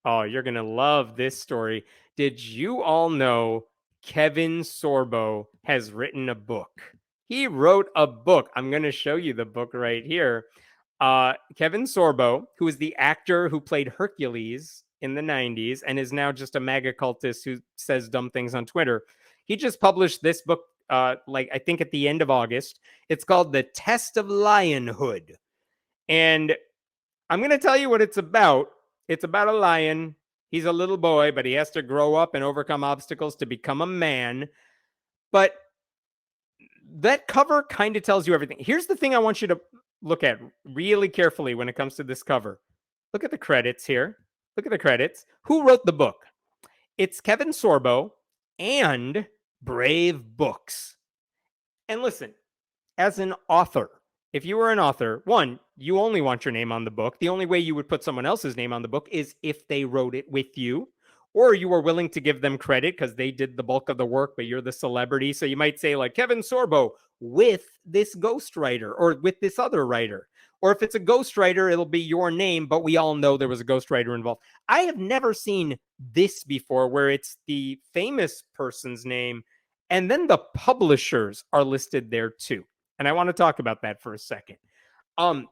Oh, you're going to love this story. Did you all know Kevin Sorbo has written a book? He wrote a book. I'm going to show you the book right here. Kevin Sorbo, who is the actor who played Hercules in the 90s and is now just a MAGA cultist who says dumb things on Twitter, he just published this book, like I think at the end of August. It's called The Test of Lionhood. And I'm going to tell you what it's about. It's about a lion. He's a little boy, but he has to grow up and overcome obstacles to become a man. But that cover kind of tells you everything. Here's the thing I want you to look at really carefully when it comes to this cover. Look at the credits here. Look at the credits. Who wrote the book? It's Kevin Sorbo and Brave Books. And listen, as an author, if you were an author, one, you only want your name on the book. The only way you would put someone else's name on the book is if they wrote it with you, or you were willing to give them credit because they did the bulk of the work, but you're the celebrity. So you might say, like, Kevin Sorbo with this ghostwriter or with this other writer. Or if it's a ghostwriter, it'll be your name, but we all know there was a ghostwriter involved. I have never seen this before where it's the famous person's name and then the publishers are listed there too. And I want to talk about that for a second. But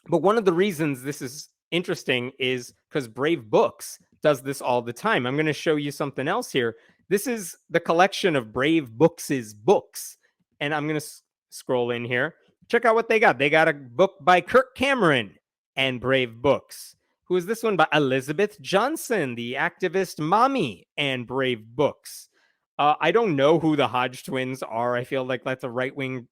one of the reasons this is interesting is because Brave Books does this all the time. I'm going to show you something else here. This is the collection of Brave Books' books. And I'm going to scroll in here. Check out what they got. They got a book by Kirk Cameron and Brave Books. Who is this one? By Elizabeth Johnson, the activist mommy, and Brave Books. I don't know who the Hodge twins are. I feel like that's a right-wing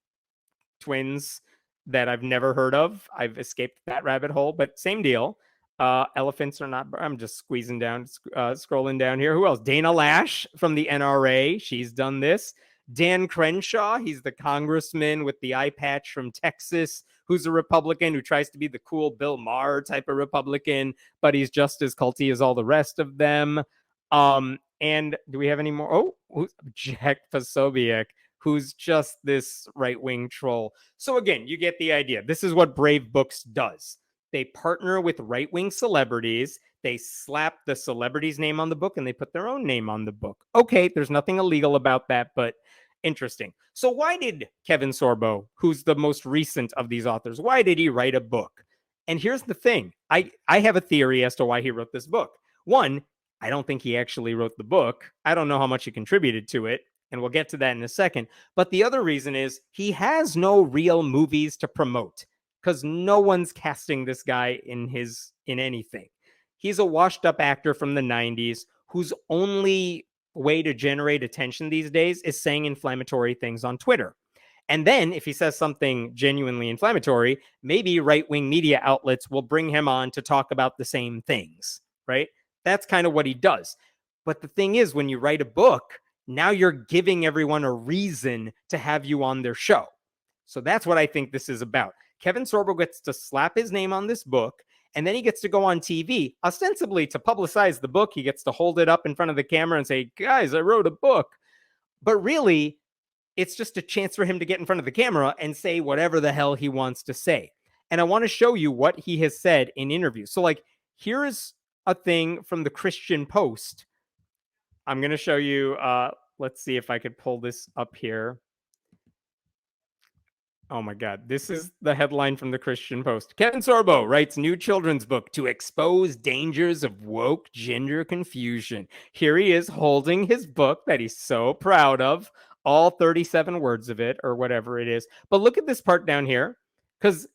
twins that I've never heard of. I've escaped that rabbit hole, but same deal. Elephants are not. I'm just squeezing down, scrolling down here. Who else? Dana Lash from the NRA. She's done this. Dan Crenshaw. He's the congressman with the eye patch from Texas, who's a Republican who tries to be the cool Bill Maher type of Republican, but he's just as culty as all the rest of them. And do we have any more? Oh, Jack Posobiec, who's just this right-wing troll. So again, you get the idea. This is what Brave Books does. They partner with right-wing celebrities. They slap the celebrity's name on the book and they put their own name on the book. Okay, there's nothing illegal about that, but interesting. So why did Kevin Sorbo, who's the most recent of these authors, why did he write a book? And here's the thing. I have a theory as to why he wrote this book. One, I don't think he actually wrote the book. I don't know how much he contributed to it. And we'll get to that in a second. But the other reason is he has no real movies to promote because no one's casting this guy in anything. He's a washed up actor from the 90s whose only way to generate attention these days is saying inflammatory things on Twitter. And then if he says something genuinely inflammatory, maybe right-wing media outlets will bring him on to talk about the same things, right? That's kind of what he does. But the thing is, when you write a book, now you're giving everyone a reason to have you on their show. So that's what I think this is about. Kevin Sorbo gets to slap his name on this book, and then he gets to go on TV, ostensibly to publicize the book. He gets to hold it up in front of the camera and say, guys, I wrote a book. But really, it's just a chance for him to get in front of the camera and say whatever the hell he wants to say. And I want to show you what he has said in interviews. So, like, here's a thing from the Christian Post. I'm going to show you. Let's see if I could pull this up here. Oh my God. This is the headline from the Christian Post. Kevin Sorbo writes new children's book to expose dangers of woke gender confusion. Here he is holding his book that he's so proud of, all 37 words of it or whatever it is. But look at this part down here, because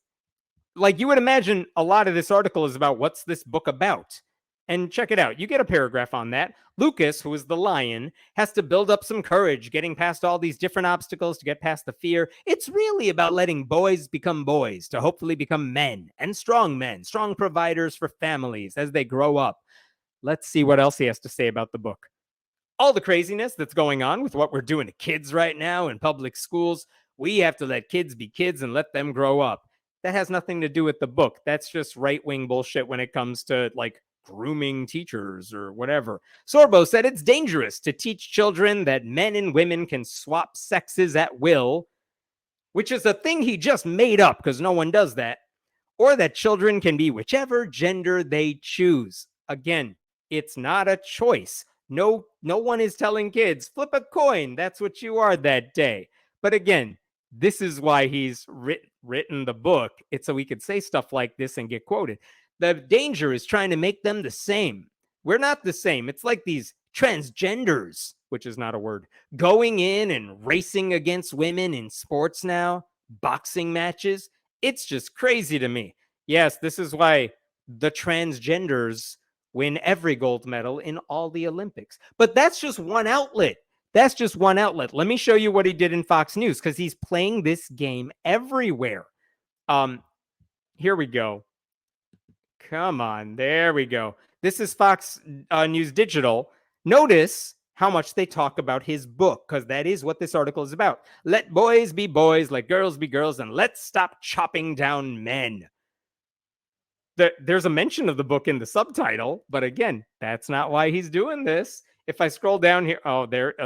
like you would imagine a lot of this article is about what's this book about. And check it out. You get a paragraph on that. Lucas, who is the lion, has to build up some courage, getting past all these different obstacles to get past the fear. It's really about letting boys become boys to hopefully become men, strong providers for families as they grow up. Let's see what else he has to say about the book. All the craziness that's going on with what we're doing to kids right now in public schools, we have to let kids be kids and let them grow up. That has nothing to do with the book. That's just right-wing bullshit when it comes to, like, grooming teachers or whatever. Sorbo said it's dangerous to teach children that men and women can swap sexes at will, which is a thing he just made up because no one does that, or that children can be whichever gender they choose. Again, It's not a choice. No one is telling kids, flip a coin. That's what you are that day. But again, this is why he's written the book. It's so we could say stuff like this and get quoted. The danger is trying to make them the same. We're not the same. It's like these transgenders, which is not a word, going in and racing against women in sports now, boxing matches. It's just crazy to me. Yes, this is why the transgenders win every gold medal in all the Olympics. But that's just one outlet. That's just one outlet. Let me show you what he did in Fox News because he's playing this game everywhere. Here we go. Come on. There we go. This is Fox News Digital. Notice how much they talk about his book, because that is what this article is about. Let boys be boys, let girls be girls, and let's stop chopping down men. There's a mention of the book in the subtitle, but again, that's not why he's doing this. If I scroll down here,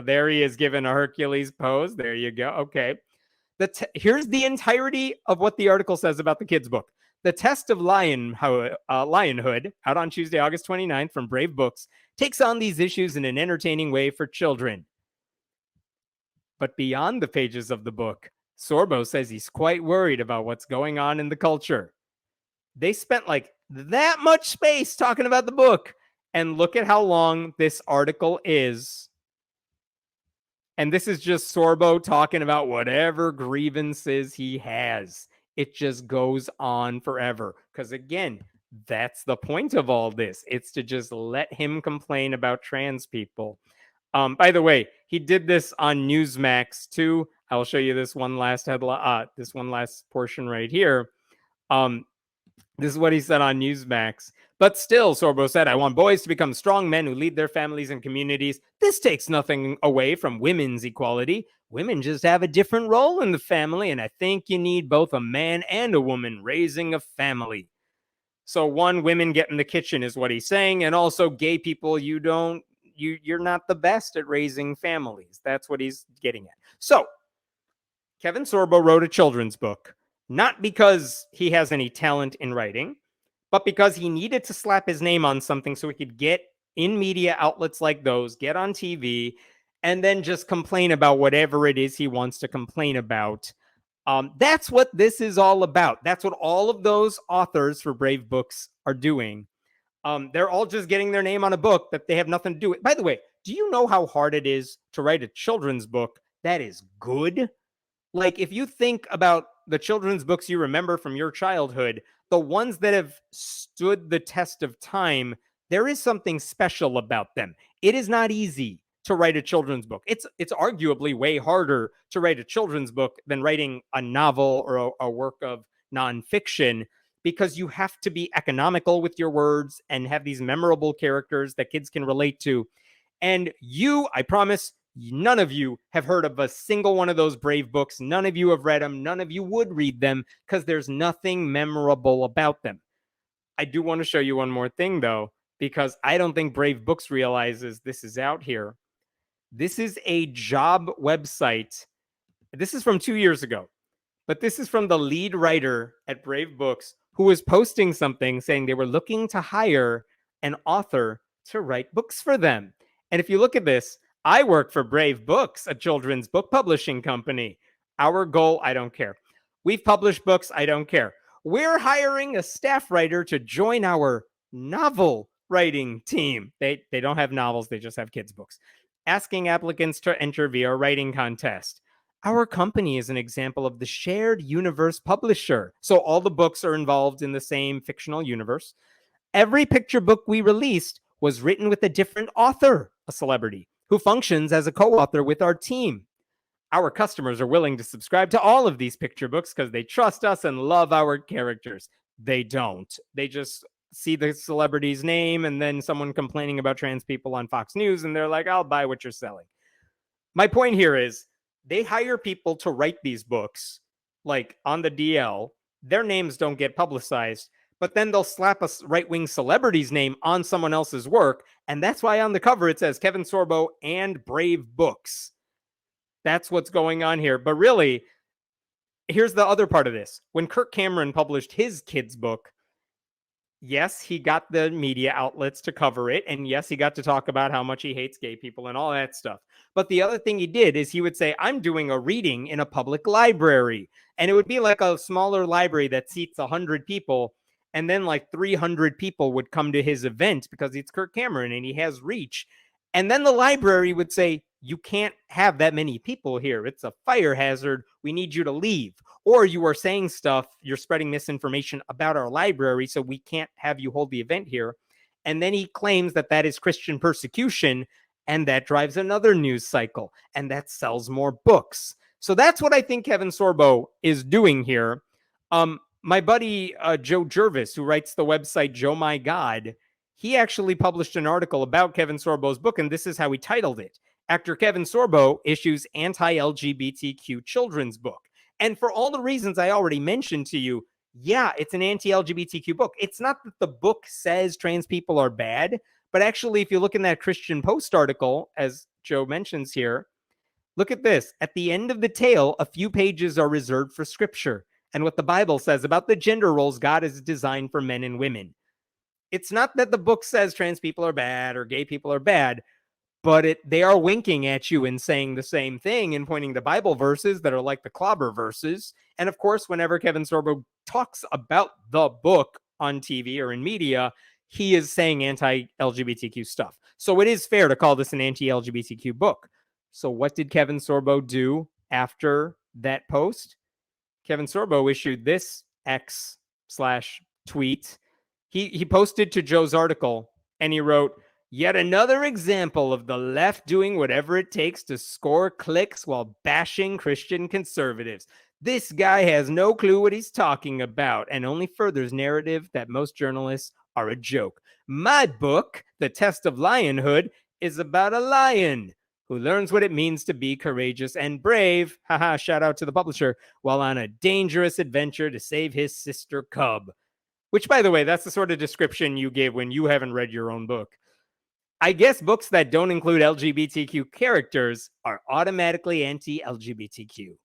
there he is giving a Hercules pose. There you go. Okay. Here's the entirety of what the article says about the kids' book. The Test of Lionhood, out on Tuesday, August 29th from Brave Books, takes on these issues in an entertaining way for children. But beyond the pages of the book, Sorbo says he's quite worried about what's going on in the culture. They spent like that much space talking about the book. And look at how long this article is. And this is just Sorbo talking about whatever grievances he has. It just goes on forever. Because again, that's the point of all this. It's to just let him complain about trans people. By the way, he did this on Newsmax too. I'll show you this one last headline, this one last portion right here. This is what he said on Newsmax. But still, Sorbo said, I want boys to become strong men who lead their families and communities. This takes nothing away from women's equality. Women just have a different role in the family, and I think you need both a man and a woman raising a family. So one, women get in the kitchen is what he's saying, and also gay people, you're not the best at raising families. That's what he's getting at. So Kevin Sorbo wrote a children's book. Not because he has any talent in writing, but because he needed to slap his name on something so he could get in media outlets like those, get on TV, and then just complain about whatever it is he wants to complain about. That's what this is all about. That's what all of those authors for Brave Books are doing. They're all just getting their name on a book that they have nothing to do with. By the way, do you know how hard it is to write a children's book that is good? Like, if you think about the children's books you remember from your childhood, the ones that have stood the test of time, there is something special about them. It is not easy to write a children's book. It's arguably way harder to write a children's book than writing a novel or a work of nonfiction, because you have to be economical with your words and have these memorable characters that kids can relate to. And I promise, none of you have heard of a single one of those Brave books. None of you have read them. None of you would read them because there's nothing memorable about them. I do want to show you one more thing, though, because I don't think Brave Books realizes this is out here. This is a job website. This is from 2 years ago, but this is from the lead writer at Brave Books, who was posting something saying they were looking to hire an author to write books for them. And if you look at this, I work for Brave Books, a children's book publishing company. Our goal, I don't care. We've published books, I don't care. We're hiring a staff writer to join our novel writing team. They don't have novels, they just have kids' books. Asking applicants to enter via a writing contest. Our company is an example of the shared universe publisher. So all the books are involved in the same fictional universe. Every picture book we released was written with a different author, a celebrity, who functions as a co-author with our team. Our customers are willing to subscribe to all of these picture books because they trust us and love our characters. They don't. They just see the celebrity's name and then someone complaining about trans people on Fox News, and they're like, I'll buy what you're selling. My point here is they hire people to write these books, like on the DL. Their names don't get publicized, but then they'll slap a right-wing celebrity's name on someone else's work, and that's why on the cover it says Kevin Sorbo and Brave Books. That's what's going on here. But really, here's the other part of this. When Kirk Cameron published his kids' book, yes, he got the media outlets to cover it. And yes, he got to talk about how much he hates gay people and all that stuff. But the other thing he did is he would say, I'm doing a reading in a public library. And it would be like a smaller library that seats 100 people. And then like 300 people would come to his event because it's Kirk Cameron and he has reach. And then the library would say, you can't have that many people here. It's a fire hazard. We need you to leave. Or you are saying stuff, you're spreading misinformation about our library, so we can't have you hold the event here. And then he claims that that is Christian persecution, and that drives another news cycle, and that sells more books. So that's what I think Kevin Sorbo is doing here. My buddy Joe Jervis, who writes the website Joe My God, he actually published an article about Kevin Sorbo's book, and this is how he titled it. Actor Kevin Sorbo issues anti-LGBTQ children's book. And for all the reasons I already mentioned to you, yeah, it's an anti-LGBTQ book. It's not that the book says trans people are bad, but actually, if you look in that Christian Post article, as Joe mentions here, look at this. At the end of the tale, a few pages are reserved for scripture and what the Bible says about the gender roles God has designed for men and women. It's not that the book says trans people are bad or gay people are bad, but they are winking at you and saying the same thing and pointing to Bible verses that are like the clobber verses. And of course, whenever Kevin Sorbo talks about the book on TV or in media, he is saying anti-LGBTQ stuff. So it is fair to call this an anti-LGBTQ book. So what did Kevin Sorbo do after that post? Kevin Sorbo issued this X/tweet. He posted to Joe's article and he wrote, yet another example of the left doing whatever it takes to score clicks while bashing Christian conservatives. This guy has no clue what he's talking about and only furthers narrative that most journalists are a joke. My book, The Test of Lionhood, is about a lion who learns what it means to be courageous and brave, haha, shout out to the publisher, while on a dangerous adventure to save his sister cub. Which, by the way, that's the sort of description you give when you haven't read your own book. I guess books that don't include LGBTQ characters are automatically anti-LGBTQ.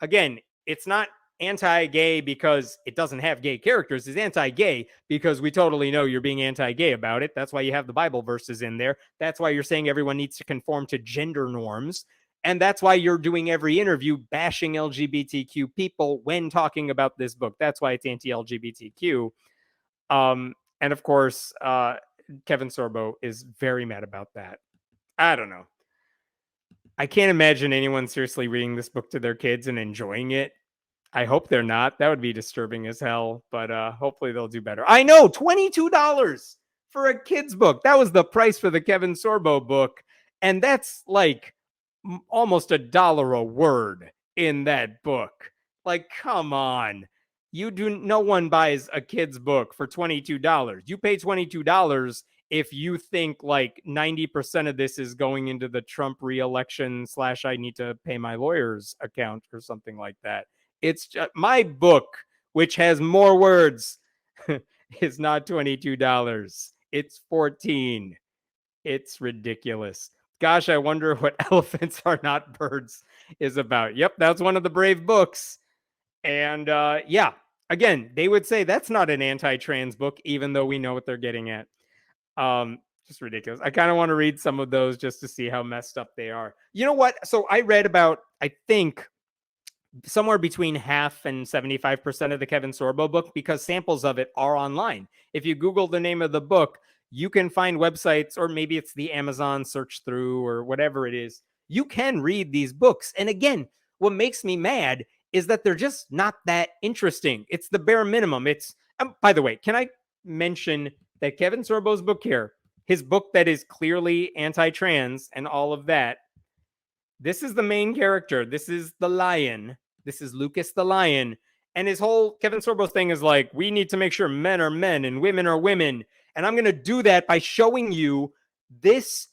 Again, it's not anti-gay because it doesn't have gay characters. It's anti-gay because we totally know you're being anti-gay about it. That's why you have the Bible verses in there. That's why you're saying everyone needs to conform to gender norms. And that's why you're doing every interview bashing LGBTQ people when talking about this book. That's why it's anti-LGBTQ. And of course, Kevin Sorbo is very mad about that. I don't know. I can't imagine anyone seriously reading this book to their kids and enjoying it. I hope they're not. That would be disturbing as hell, but hopefully they'll do better. I know, $22 for a kid's book. That was the price for the Kevin Sorbo book, and that's like almost $1 a word in that book. Like, come on. No one buys a kid's book for $22. You pay $22 if you think like 90% of this is going into the Trump reelection / I need to pay my lawyer's account or something like that. It's just, my book, which has more words, is not $22. It's $14. It's ridiculous. Gosh, I wonder what Elephants Are Not Birds is about. Yep, that's one of the Brave books. And yeah, again, they would say that's not an anti-trans book, even though we know what they're getting at. Just ridiculous. I kind of want to read some of those just to see how messed up they are. You know what? So I read about, I think, somewhere between half and 75% of the Kevin Sorbo book because samples of it are online. If you Google the name of the book, you can find websites, or maybe it's the Amazon search through or whatever it is. You can read these books. And again, what makes me mad is that they're just not that interesting. It's the bare minimum. It's, by the way, can I mention that Kevin Sorbo's book here, his book that is clearly anti-trans and all of that, this is the main character. This is the lion. This is Lucas the lion. And his whole Kevin Sorbo thing is like, we need to make sure men are men and women are women. And I'm going to do that by showing you this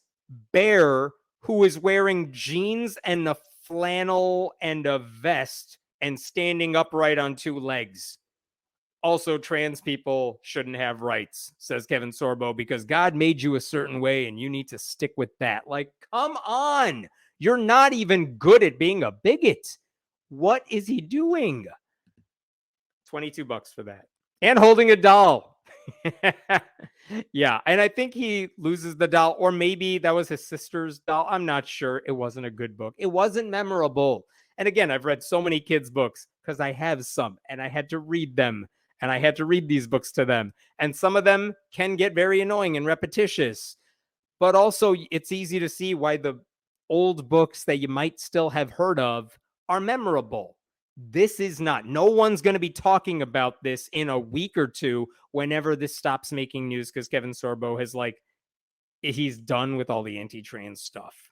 bear who is wearing jeans and a flannel and a vest and standing upright on two legs. Also, trans people shouldn't have rights, says Kevin Sorbo, because God made you a certain way and you need to stick with that. Like, come on. You're not even good at being a bigot. What is he doing? $22 for that. And holding a doll. Yeah, and I think he loses the doll, or maybe that was his sister's doll. I'm not sure. It wasn't a good book. It wasn't memorable. And again, I've read so many kids' books because I have some, and I had to read them, and I had to read these books to them. And some of them can get very annoying and repetitious, but also it's easy to see why the old books that you might still have heard of are memorable. This is not. No one's going to be talking about this in a week or two whenever this stops making news because Kevin Sorbo has, like, he's done with all the anti-trans stuff.